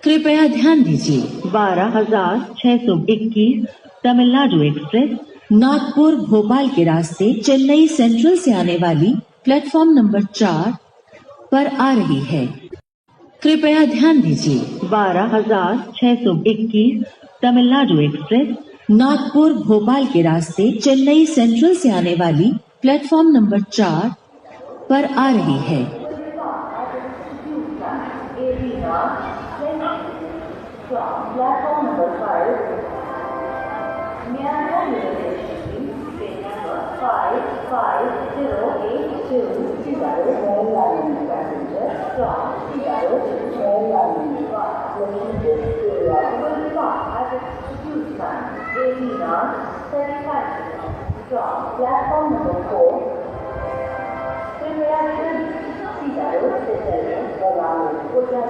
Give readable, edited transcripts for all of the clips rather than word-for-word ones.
कृपया ध्यान दीजिए 12,621 तमिलनाडु एक्सप्रेस नागपुर भोपाल के रास्ते चेन्नई सेंट्रल से आने वाली प्लेटफॉर्म नंबर 4 पर आ रही है। कृपया ध्यान दीजिए 12,621 तमिलनाडु एक्सप्रेस नागपुर भोपाल के रास्ते चेन्नई सेंट्रल से आने वाली प्लेटफॉर्म नंबर 4 पर आ रही है। Platform number 5. Myanmar Railway Station, train number 55082, Seattle, Maryland passenger from Seattle to Maryland. Located area will stop at execute time 18:35 from platform number 4. कृपया Seattle से चलने वाले उड़ान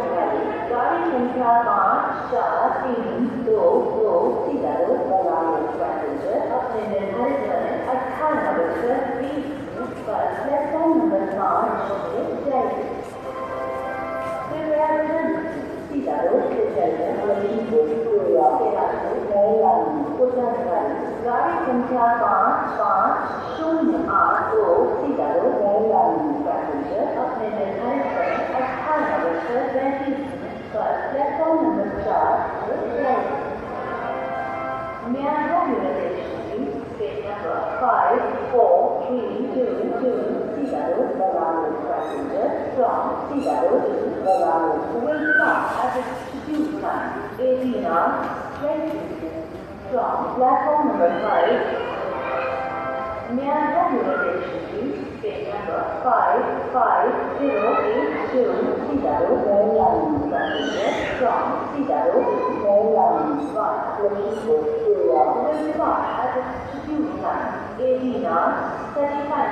गाड़ी संख्या 5432 Seattle वाले पैसेंजर अपने निर्धारित समय 18:20 पर प्लेटफॉर्म नंबर 5 से जाएंगे। कृपया Seattle से चलने वाली उड़ान गाड़ी संख्या 5508 Seattle पैसेंजर अपने निर्धारित समय 18:35 पर प्लेटफॉर्म नंबर 4 से जाएंगे। Myanmar Railway Station, train number 54322, Seattle passenger from Seattle to will stop at execute time 18:20 from platform number 5. Myanmar Railway Station, train number 55082, Seattle passenger from Seattle to will stop at execute time 18:35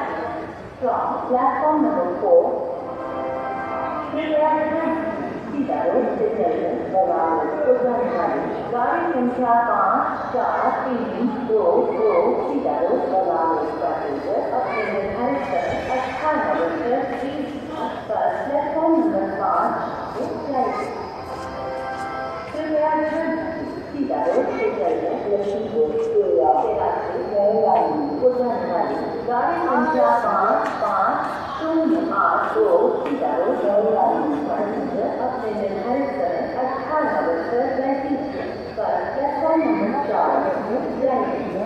from platform number 4. Seattle से चलने वाली उड़ान गाड़ी संख्या 5432 Seattle passenger अपने निर्धारित समय 18:20 पर प्लेटफॉर्म नंबर 5 से जाएगी। कृपया Seattle से चलने वाली उड़ान गाड़ी संख्या 5508 Seattle पैसेंजर अपने निर्धारित समय 18:35 पर प्लेटफॉर्म नंबर 4 से जाएंगे।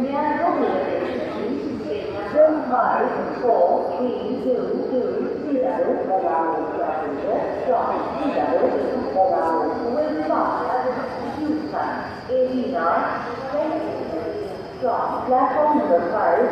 Myanmar Railway Station, train number 54322, Seattle passenger from Seattle to will stop at execute time 18:20 from platform number 5.